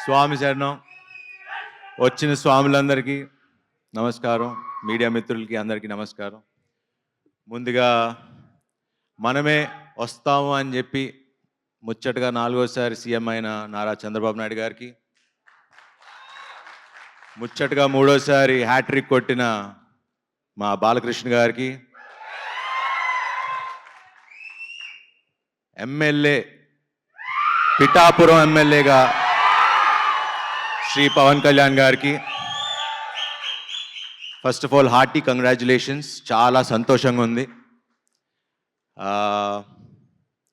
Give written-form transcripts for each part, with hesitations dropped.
స్వామి శరణం. వచ్చిన స్వాములందరికీ నమస్కారం, మీడియా మిత్రులకి అందరికీ నమస్కారం. ముందుగా మనమే వస్తాము అని చెప్పి ముచ్చటగా 4వసారి సీఎం అయిన నారా చంద్రబాబు నాయుడు గారికి, ముచ్చటగా 3వసారి హ్యాట్రిక్ కొట్టిన మా బాలకృష్ణ గారికి, ఎమ్మెల్యే పిఠాపురం ఎమ్మెల్యేగా శ్రీ పవన్ కళ్యాణ్ గారికి first of all hearty congratulations. చాలా సంతోషంగా ఉంది.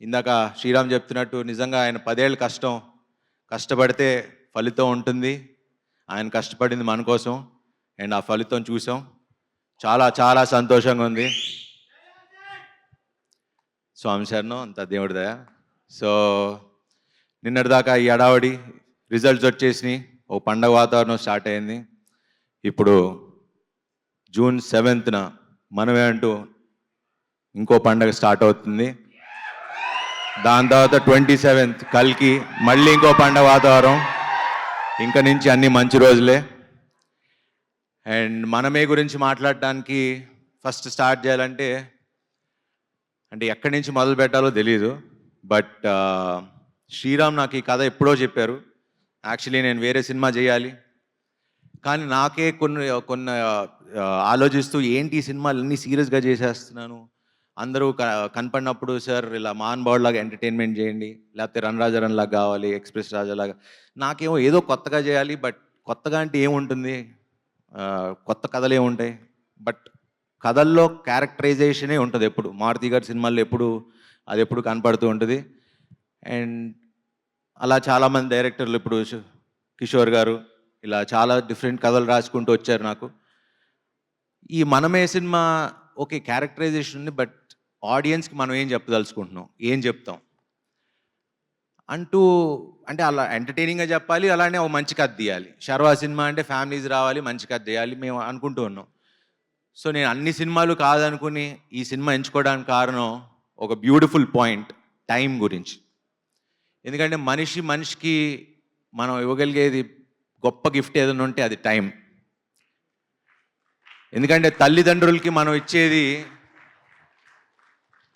ఇందాక శ్రీరామ్ చెప్తున్నట్టు నిజంగా ఆయన 10 ఏళ్ళ కష్టపడితే ఫలితం ఉంటుంది. ఆయన కష్టపడింది మన కోసం అండ్ ఆ ఫలితం చూసాం. చాలా చాలా సంతోషంగా ఉంది. స్వామి శరణం, అంత దేవుడి దయ. సో నిన్నటిదాకా ఈ అడావడి రిజల్ట్స్ వచ్చేసినాయి, ఓ పండగ వాతావరణం స్టార్ట్ అయింది. ఇప్పుడు జూన్ 7న మనమే అంటూ ఇంకో పండగ స్టార్ట్ అవుతుంది. దాని తర్వాత 27th కల్కి మళ్ళీ ఇంకో పండగ వాతావరణం. ఇంక నుంచి అన్ని మంచి రోజులే. అండ్ మనమే గురించి మాట్లాడటానికి ఫస్ట్ స్టార్ట్ చేయాలంటే ఎక్కడి నుంచి మొదలు పెట్టాలో తెలీదు. బట్ శ్రీరామ్ నాకు ఈ కథ ఎప్పుడో చెప్పారు. యాక్చువల్లీ నేను వేరే సినిమా చేయాలి, కానీ నాకే కొన్ని ఆలోచిస్తూ ఏంటి ఈ సినిమాలు అన్నీ సీరియస్గా చేసేస్తున్నాను, అందరూ కనపడినప్పుడు సార్ ఇలా మహాన్ బావుడ్ లాగా ఎంటర్టైన్మెంట్ చేయండి, లేకపోతే రన్ రాజా రన్ లాగా కావాలి, ఎక్స్ప్రెస్ రాజా లాగా. నాకేమో ఏదో కొత్తగా చేయాలి. బట్ కొత్తగా అంటే ఏముంటుంది, కొత్త కథలు ఏముంటాయి. బట్ కథల్లో క్యారెక్టరైజేషనే ఉంటుంది ఎప్పుడు. మారుతి గారి సినిమాల్లో అది ఎప్పుడు కనపడుతూ ఉంటుంది. అండ్ అలా చాలామంది డైరెక్టర్లు, ఇప్పుడు కిషోర్ గారు, ఇలా చాలా డిఫరెంట్ కథలు రాసుకుంటూ వచ్చారు. నాకు ఈ మనమే సినిమా ఓకే క్యారెక్టరైజేషన్ ఉంది, బట్ ఆడియన్స్కి మనం ఏం చెప్పదలుచుకుంటున్నాం, ఏం చెప్తాం అంటే అలా ఎంటర్టైనింగ్గా చెప్పాలి, అలానే ఒక మంచి కథ తీయాలి. శర్వా సినిమా అంటే ఫ్యామిలీస్ రావాలి, మంచి కథ తీయాలి మేము అనుకుంటూ ఉన్నాం. సో నేను అన్ని సినిమాలు కాదనుకుని ఈ సినిమా ఎంచుకోవడానికి కారణం ఒక బ్యూటిఫుల్ పాయింట్, టైం గురించి. ఎందుకంటే మనిషికి మనం ఇవ్వగలిగేది గొప్ప గిఫ్ట్ ఏదైనా ఉంటే అది టైం. ఎందుకంటే తల్లిదండ్రులకి మనం ఇచ్చేది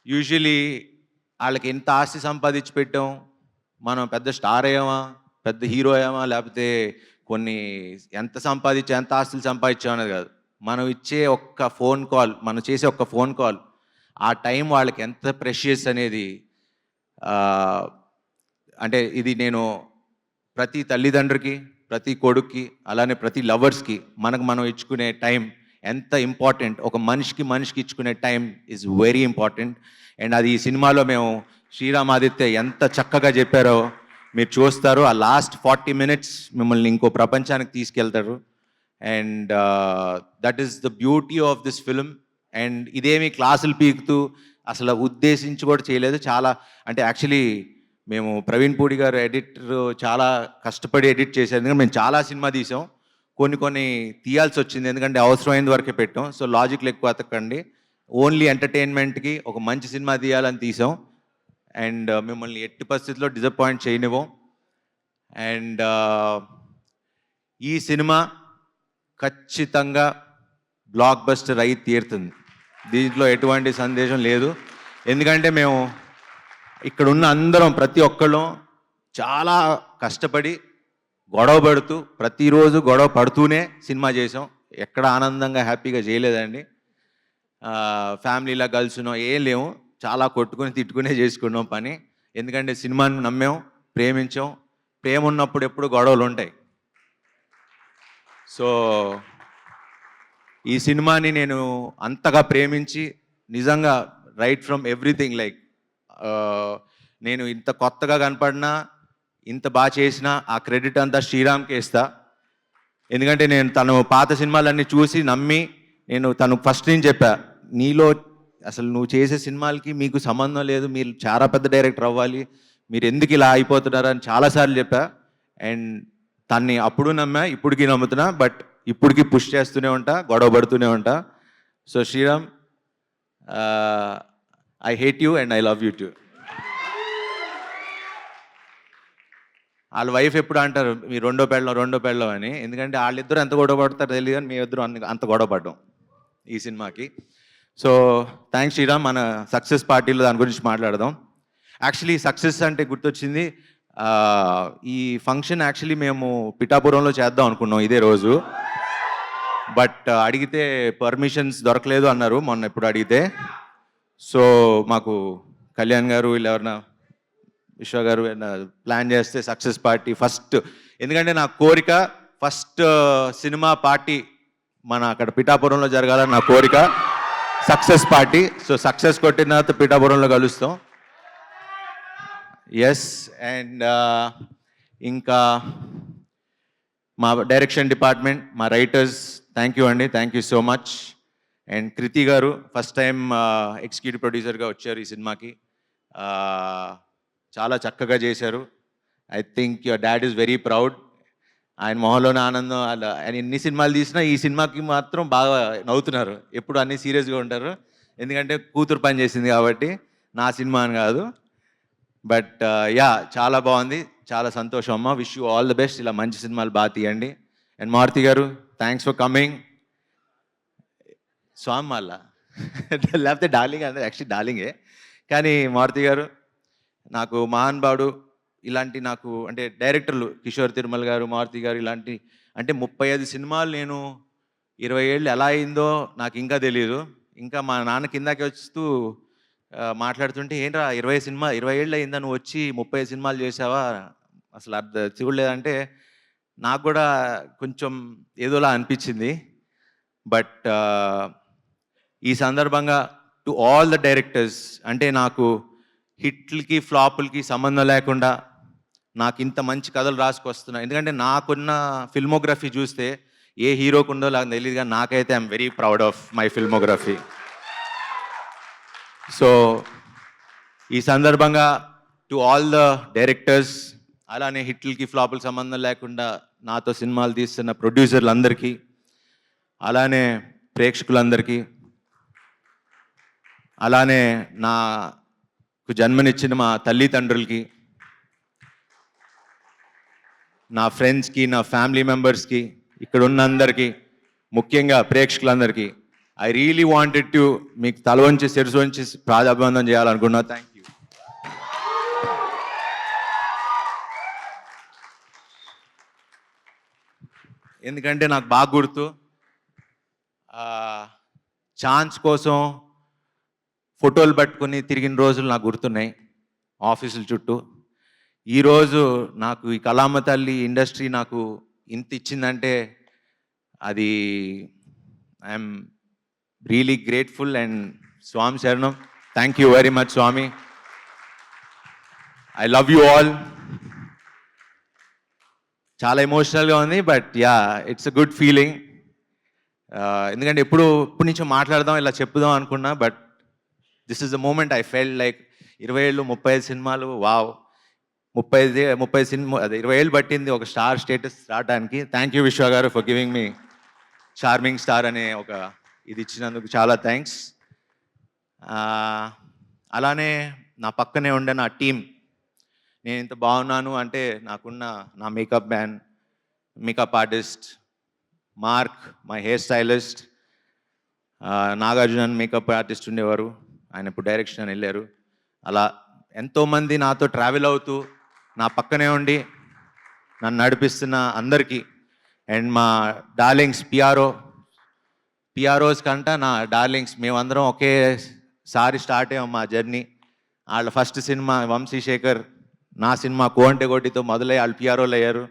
యూజువలీ వాళ్ళకి ఎంత ఆస్తి సంపాదించి పెట్టాం, మనం పెద్ద స్టార్ అయ్యామా, పెద్ద హీరో అయ్యామా, లేకపోతే ఎంత ఆస్తులు సంపాదించాం అనేది కాదు. మనం ఇచ్చే ఒక్క ఫోన్ కాల్, మనం చేసే ఒక్క ఫోన్ కాల్, ఆ టైం వాళ్ళకి ఎంత ప్రెషియస్ అనేది. అంటే ఇది నేను ప్రతి తల్లిదండ్రికి, ప్రతి కొడుక్కి, అలానే ప్రతి లవర్స్కి మనం ఇచ్చుకునే టైం ఎంత ఇంపార్టెంట్. ఒక మనిషికి ఇచ్చుకునే time is very important. And అది ఈ సినిమాలో మేము శ్రీరామ్ ఆదిత్య ఎంత చక్కగా చెప్పారో మీరు చూస్తారు. ఆ లాస్ట్ 40 minutes మిమ్మల్ని ఇంకో ప్రపంచానికి తీసుకెళ్తారు. And that is the beauty of this film. And ఇదేమి క్లాసులు పీకుతూ అసలు ఉద్దేశించి కూడా చేయలేదు. చాలా యాక్చువల్లీ మేము ప్రవీణ్ పూడి గారు ఎడిటర్ చాలా కష్టపడి ఎడిట్ చేశారు. ఎందుకంటే మేము చాలా సినిమా తీసాం, కొన్ని తీయాల్సి వచ్చింది, ఎందుకంటే అవసరమైనంత వరకే పెట్టాం. సో లాజిక్లు ఎక్కువ అతకండి, ఓన్లీ ఎంటర్టైన్మెంట్కి ఒక మంచి సినిమా తీయాలని తీసాం. అండ్ మిమ్మల్ని ఎట్టి పరిస్థితుల్లో డిసప్పాయింట్ చేయనివ్వం. అండ్ ఈ సినిమా ఖచ్చితంగా బ్లాక్ బస్టర్ అయి తీరుతుంది, దీంట్లో ఎటువంటి సందేశం లేదు. ఎందుకంటే మేము ఇక్కడ ఉన్న అందరం, ప్రతి ఒక్కళ్ళం చాలా కష్టపడి గొడవ పడుతూ, ప్రతిరోజు గొడవ పడుతూనే సినిమా చేసాం. ఎక్కడ ఆనందంగా హ్యాపీగా చేయలేదండి. ఫ్యామిలీలా కలుసునో ఏం లేవు, చాలా కొట్టుకుని తిట్టుకునే చేసుకున్నాం పని. ఎందుకంటే సినిమాని నమ్మాం, ప్రేమించాం. ప్రేమ ఉన్నప్పుడు ఎప్పుడు గొడవలు ఉంటాయి. సో ఈ సినిమాని నేను అంతగా ప్రేమించి, నిజంగా రైట్ ఫ్రమ్ ఎవ్రీథింగ్, లైక్ నేను ఇంత కొత్తగా కనపడినా, ఇంత బాగా చేసినా ఆ క్రెడిట్ అంతా శ్రీరామ్కే ఇస్తా. ఎందుకంటే నేను తను పాత సినిమాలన్నీ చూసి నమ్మి, తను ఫస్ట్ నుంచి చెప్పా, నీలో అసలు నువ్వు చేసే సినిమాలకి మీకు సంబంధం లేదు, మీరు చాలా పెద్ద డైరెక్టర్ అవ్వాలి, మీరు ఎందుకు ఇలా అయిపోతున్నారు అని చాలాసార్లు చెప్పా. అండ్ తన్ని అప్పుడు నమ్మా, ఇప్పటికీ నమ్ముతున్నా. బట్ ఇప్పటికీ పుష్ చేస్తూనే ఉంటా, గొడవ పడుతూనే ఉంటా. So Sriram, I hate you and I love you too. వాళ్ళ వైఫ్ ఎప్పుడు అంటారు మీ రెండో పెళ్ళం అని. ఎందుకంటే వాళ్ళిద్దరూ ఎంత గొడవ పడతారో తెలియదు కానీ మేమిద్దరం అంత గొడవ పడ్డాం ఈ సినిమాకి. So thanks Sriram. మన సక్సెస్ పార్టీలో దాని గురించి మాట్లాడదాం. యాక్చువల్లీ సక్సెస్ అంటే గుర్తొచ్చింది, ఈ ఫంక్షన్ యాక్చువల్లీ మేము పిఠాపురంలో చేద్దాం అనుకున్నాం ఇదే రోజు. బట్ అడిగితే పర్మిషన్స్ దొరకలేదు అన్నారు మొన్న ఎప్పుడు అడిగితే. సో మాకు కళ్యాణ్ గారు వీళ్ళు ఎవరన్నా విశ్వ గారు ప్లాన్ చేస్తే సక్సెస్ పార్టీ ఫస్ట్, ఎందుకంటే నా కోరిక ఫస్ట్ సినిమా పార్టీ మన అక్కడ పిఠాపురంలో జరగాలని నా కోరిక, సక్సెస్ పార్టీ. సో సక్సెస్ కొట్టిన తర్వాత పిఠాపురంలో కలుస్తాం. ఎస్. అండ్ ఇంకా మా డైరెక్షన్ డిపార్ట్మెంట్, మా రైటర్స్, థ్యాంక్ యూ అండి, thank you so much. And Kriti garu first time executive ప్రొడ్యూసర్గా వచ్చారు ఈ సినిమాకి. చాలా చక్కగా చేశారు. I think your dad is very proud. ఆయన మొహంలోనే ఆనందం. ఆయన ఎన్ని సినిమాలు తీసినా ఈ సినిమాకి మాత్రం బాగా నవ్వుతున్నారు. ఎప్పుడు అన్నీ సీరియస్గా ఉంటారు, ఎందుకంటే కూతురు పని చేసింది కాబట్టి, నా సినిమా అని కాదు. బట్ యా, చాలా బాగుంది, చాలా సంతోషం అమ్మ. Wish you all the best. ఇలా మంచి సినిమాలు బాగా తీయండి. అండ్ మారుతి గారు, థ్యాంక్స్ ఫర్ కమింగ్. స్వామి మళ్ళ లేకపోతే డార్లింగ్ అంటే యాక్చువల్లీ డార్లింగే, కానీ మారుతి గారు నాకు మహానుభావుడు. ఇలాంటి నాకు అంటే డైరెక్టర్లు కిషోర్ తిరుమల గారు, మారుతి గారు ఇలాంటి అంటే 35 సినిమాలు నేను 20 ఏళ్ళు ఎలా అయిందో నాకు ఇంకా తెలియదు. ఇంకా మా నాన్న కిందకి వస్తూ మాట్లాడుతుంటే, ఏంట్రా 20 ఏళ్ళు అయిందా నువ్వు వచ్చి 30 సినిమాలు చేసావా, అసలు చూడలేదంటే నాకు కూడా కొంచెం ఏదోలా అనిపించింది. బట్ ఈ సందర్భంగా టు ఆల్ ద డైరెక్టర్స్, అంటే నాకు హిట్లకి ఫ్లాపులకి సంబంధం లేకుండా నాకు ఇంత మంచి కథలు రాసుకొస్తున్నా. ఎందుకంటే నాకున్న ఫిల్మోగ్రఫీ చూస్తే ఏ హీరోకు ఉందో నాకు తెలియదు, కానీ నాకైతే I'm very proud of my filmography. So ఈ సందర్భంగా టు ఆల్ ద డైరెక్టర్స్, అలానే హిట్లకి ఫ్లాపులకి సంబంధం లేకుండా నాతో సినిమాలు తీస్తున్న ప్రొడ్యూసర్లందరికీ, అలానే ప్రేక్షకులందరికీ, అలానే నాకు జన్మనిచ్చిన మా తల్లిదండ్రులకి, నా ఫ్రెండ్స్కి, నా ఫ్యామిలీ మెంబర్స్కి, ఇక్కడ ఉన్న అందరికీ, ముఖ్యంగా ప్రేక్షకులందరికీ ఐ రియలీ వాంటెడ్ టు మీకు తల వంచి శిరసు వంచి ప్రాధాభివందనం చేయాలనుకున్నా. Thank you. ఎందుకంటే నాకు బాగా గుర్తు, ఛాన్స్ కోసం ఫోటోలు పట్టుకుని తిరిగిన రోజులు నాకు గుర్తున్నాయి ఆఫీసుల చుట్టూ. ఈరోజు నాకు ఈ కళామ తల్లి ఇండస్ట్రీ నాకు ఇంత ఇచ్చిందంటే అది I'm really grateful. And Swami శరణం, thank you very much Swami. I love you all. చాలా ఎమోషనల్గా ఉంది, but yeah, it's a good feeling. ఎందుకంటే ఎప్పటి నుంచో మాట్లాడదాం, ఇలా చెప్పుదాం అనుకున్నా, but this is the moment I felt like 20 ఏళ్ళు 35 సినిమాలు, వావ్. 30 సినిమా, అదే 20 ఏళ్ళు పట్టింది ఒక స్టార్ స్టేటస్ రావడానికి. థ్యాంక్ యూ విశ్వ garu for giving me charming star అనే ఒక ఇది ఇచ్చినందుకు చాలా థ్యాంక్స్. అలానే నా పక్కనే ఉండే నా టీం, నేను ఇంత బాగున్నాను అంటే నాకున్న నా makeup man, makeup artist mark, my hair stylist Nagarjuna makeup artist ఉండేవారు, ఆయన ఇప్పుడు డైరెక్షన్ అని వెళ్ళారు. అలా ఎంతోమంది నాతో ట్రావెల్ అవుతూ నా పక్కనే ఉండి నన్ను నడిపిస్తున్న అందరికీ, అండ్ మా డార్లింగ్స్ పిఆర్ఓస్ కంట నా డార్లింగ్స్, మేమందరం ఒకేసారి స్టార్ట్ అయ్యాం మా జర్నీ. వాళ్ళ ఫస్ట్ సినిమా వంశీశేఖర్, నా సినిమా కోంటే కోటితో మొదలై వాళ్ళు పిఆర్ఓలు అయ్యారు.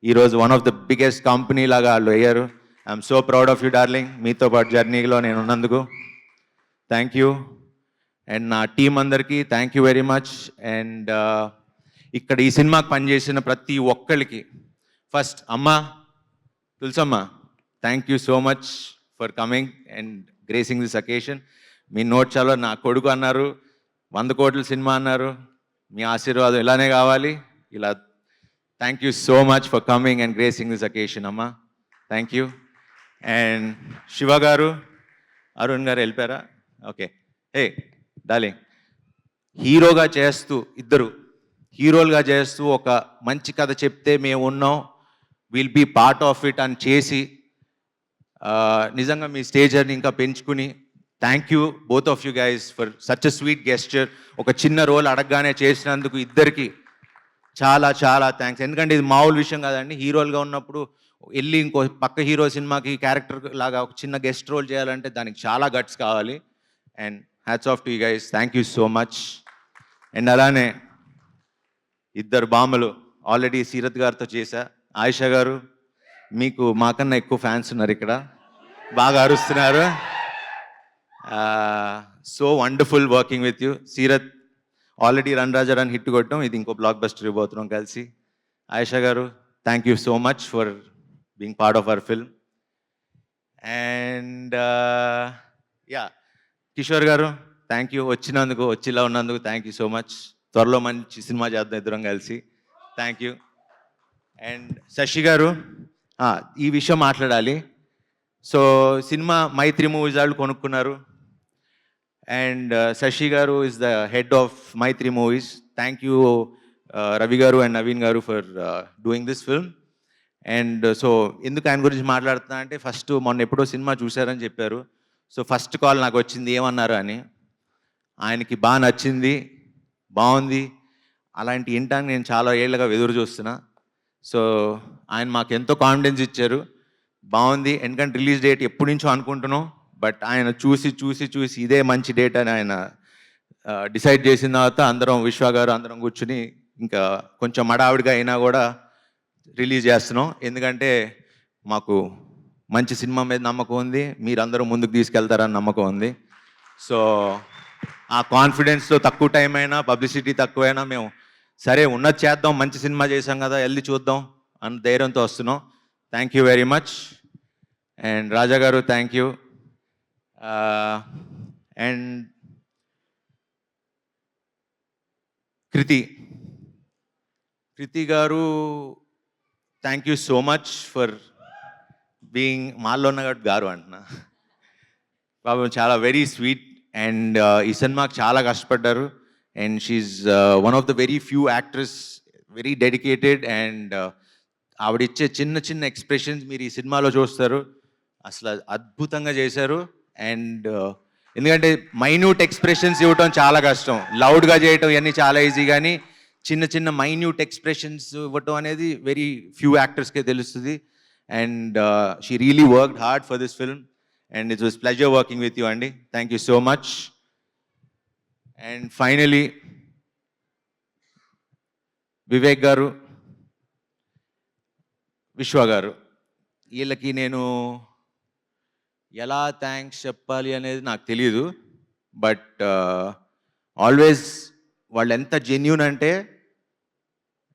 ఈరోజు one of the biggest company లాగా వాళ్ళు అయ్యారు. I'm so proud of you darling, మీతో పాటు జర్నీలో నేను ఉన్నందుకు థ్యాంక్ యూ. అండ్ నా టీం అందరికీ thank you very much. And ఇక్కడ ఈ సినిమాకి పనిచేసిన ప్రతి ఒక్కరికి, first Tulasamma, thank you so much for coming and gracing this occasion. Me note చాలా, నా కొడుకు అన్నారు, 100 కోట్ల సినిమా అన్నారు, మీ ఆశీర్వాదం ఇలానే కావాలి. ఇలా thank you so much for coming and gracing this occasion అమ్మ, థ్యాంక్ యూ. అండ్ శివ గారు, అరుణ్ గారు వెళ్ళిపోయారా? ఓకే. హే డార్లింగ్, హీరోగా చేస్తూ ఇద్దరు హీరోలుగా చేస్తూ ఒక మంచి కథ చెప్తే మేము ఉన్నాం, will be part of it అని చేసి నిజంగా మీ స్టేజర్ని ఇంకా పెంచుకుని thank you both of you guys for such a sweet gesture. ఒక చిన్న రోల్ అడగగానే చేసినందుకు ఇద్దరికి చాలా చాలా థ్యాంక్స్. ఎందుకంటే ఇది మామూలు విషయం కాదండి. హీరోలుగా ఉన్నప్పుడు వెళ్ళి ఇంకో పక్క హీరో సినిమాకి క్యారెక్టర్ లాగా ఒక చిన్న గెస్ట్ రోల్ చేయాలంటే దానికి చాలా గట్స్ కావాలి. And hats off to you guys, thank you so much. And అలానే ఇద్దరు బామ్మలు ఆల్రెడీ సీరత్ గారితో చేశా. ఆయిషా గారు, మీకు మాకన్నా ఎక్కువ ఫ్యాన్స్ ఉన్నారు ఇక్కడ, బాగా అరుస్తున్నారు. So wonderful working with you. Seerat already run Raja run hit కొట్టడం, ఇది ఇంకో బ్లాక్ బస్టర్ ఇవ్వబోతున్నాం కలిసి. ఆయిషా గారు, thank you so much for being part of our film. And yeah, Kishore గారు, థ్యాంక్ యూ వచ్చినందుకు, వచ్చిలా ఉన్నందుకు థ్యాంక్ యూ సో మచ్. త్వరలో మంచి సినిమా చేద్దాం ఇద్దరం కలిసి. Thank you. అండ్ శశి గారు, ఈ విషయం మాట్లాడాలి. సో సినిమా మైత్రి మూవీస్ వాళ్ళు కొనుక్కున్నారు. అండ్ శశి గారు is the head of Mythri movies. Thank you Ravi గారు అండ్ నవీన్ గారు for doing this film. And so ఎందుకు ఆయన గురించి మాట్లాడుతున్నా అంటే, ఫస్ట్ మొన్న ఎప్పుడో సినిమా చూశారని చెప్పారు. సో ఫస్ట్ కాల్ నాకు వచ్చింది ఏమన్నారు అని. ఆయనకి బాగా నచ్చింది, బాగుంది, అలాంటి వినటానికి నేను చాలా ఏళ్ళగా ఎదురు చూస్తున్నా. సో ఆయన మాకు ఎంతో కాన్ఫిడెన్స్ ఇచ్చారు, బాగుంది. ఎందుకంటే రిలీజ్ డేట్ ఎప్పటి నుంచో అనుకుంటున్నాం, బట్ ఆయన చూసి చూసి చూసి ఇదే మంచి డేట్ అని ఆయన డిసైడ్ చేసిన తర్వాత అందరం, విశ్వ గారు అందరం కూర్చుని ఇంకా కొంచెం మడావిడిగా అయినా కూడా రిలీజ్ చేస్తున్నాం. ఎందుకంటే మాకు మంచి సినిమా మీద నమ్మకం ఉంది, మీరందరూ ముందుకు తీసుకెళ్తారని నమ్మకం ఉంది. సో ఆ కాన్ఫిడెన్స్తో తక్కువ టైం అయినా, పబ్లిసిటీ తక్కువైనా మేము సరే ఉన్నది చేద్దాం, మంచి సినిమా చేసాం కదా వెళ్ళి చూద్దాం అన్న ధైర్యంతో వస్తున్నాం. Thank you very much. And Raja garu, thank you. And Kriti garu, thank you so much for being, మాల్లో ఉన్న గారు అంటున్నా, బాబు చాలా వెరీ స్వీట్. అండ్ ఈ సినిమాకి చాలా కష్టపడ్డారు. And she one of the very few actress, very dedicated. And ఆవిడిచ్చే చిన్న చిన్న ఎక్స్ప్రెషన్స్ మీరు ఈ సినిమాలో చూస్తారు, అసలు అద్భుతంగా చేశారు. అండ్ ఎందుకంటే మైన్యూట్ ఎక్స్ప్రెషన్స్ ఇవ్వటం చాలా కష్టం, లౌడ్గా చేయటం ఇవన్నీ చాలా ఈజీ, కానీ చిన్న చిన్న మైన్యూట్ ఎక్స్ప్రెషన్స్ ఇవ్వటం అనేది వెరీ ఫ్యూ యాక్టర్స్కే తెలుస్తుంది. And she really worked hard for this film. And it was pleasure working with you అండి. Thank you so much. And finally Vivek garu, Vishwa గారు, వీళ్ళకి నేను ఎలా థ్యాంక్స్ చెప్పాలి అనేది నాకు తెలియదు. బట్ ఆల్వేస్ వాళ్ళు ఎంత జెన్యూన్ అంటే,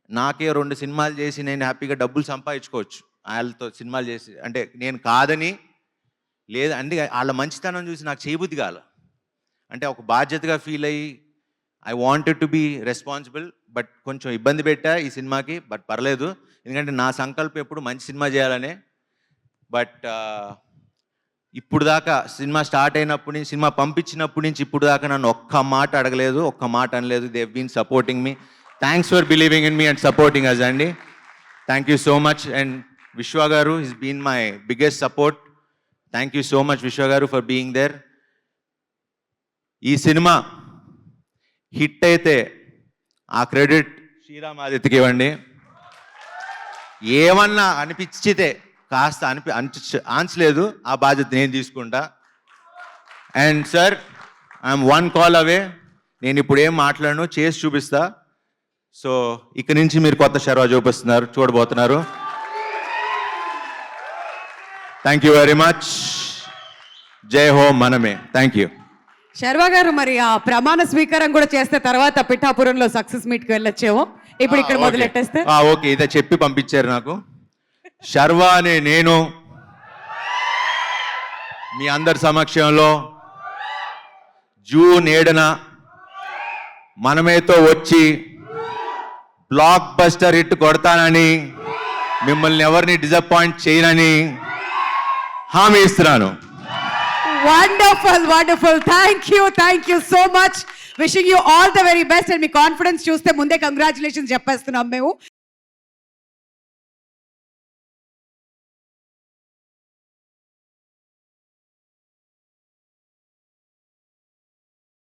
నాకే 2 సినిమాలు చేసి నేను హ్యాపీగా డబ్బులు సంపాదించుకోవచ్చు వాళ్ళతో సినిమాలు చేసి, అంటే నేను కాదని లేదు అంటే వాళ్ళ మంచితనం చూసి నాకు చేయబుద్ధి కాల. అంటే ఒక బాధ్యతగా ఫీల్ అయ్యి I wanted to be responsible, but కొంచెం ఇబ్బంది పెట్టా ఈ సినిమాకి. బట్ పర్లేదు, ఎందుకంటే నా సంకల్పం ఎప్పుడు మంచి సినిమా చేయాలనే. బట్ ఇప్పుడు దాకా సినిమా స్టార్ట్ అయినప్పటి నుంచి, సినిమా పంపించినప్పటి నుంచి ఇప్పుడు దాకా నన్ను ఒక్క మాట అడగలేదు, ఒక్క మాట అనలేదు. They have been supporting me. Thanks for believing in me and supporting us అండి. Thank you so much. And Vishwa garu is been my biggest support. Thank you so much Vishwa garu for being there. ఈ సినిమా హిట్ అయితే ఆ credit Sriram ఆదిత్యకి ఇవ్వండి. ఏమన్నా అనిపించితే కాస్త ఆన్సలేదు, ఆ బాధ్యత నేను తీసుకుంటా. అండ్ సార్, ఐఎమ్ 1 కాల్ అవే. నేను ఇప్పుడు ఏం మాట్లాడను, చేసి చూపిస్తా. సో ఇక్కడి నుంచి మీరు కొత్త శర్వా చూడబోతున్నారు. Thank you very much. జై హో మనమే. Thank you. శర్వా గారు, మరి ఆ ప్రమాణ స్వీకారం కూడా చేస్తే తర్వాత పిఠాపురంలో సక్సెస్ మీట్కి వెళ్ళొచ్చేమో. ఇప్పుడు ఇక్కడ మొదలెట్టేస్తే ఓకే, ఇదే చెప్పి పంపించారు నాకు. శర్వా అనే నేను మీ అందరి సమక్షంలో జూన్ 7న మనమేతో వచ్చి బ్లాక్ బస్టర్ హిట్ కొడతానని, మిమ్మల్ని ఎవరిని డిసప్పాయింట్ చేయనని హామీ ఇస్తున్నాను. Wonderful, wonderful. Thank you so much. Wishing you all the very best and me confidence చూస్తే ముందే కంగ్రాచులేషన్స్ చెప్పేస్తున్నాం మేము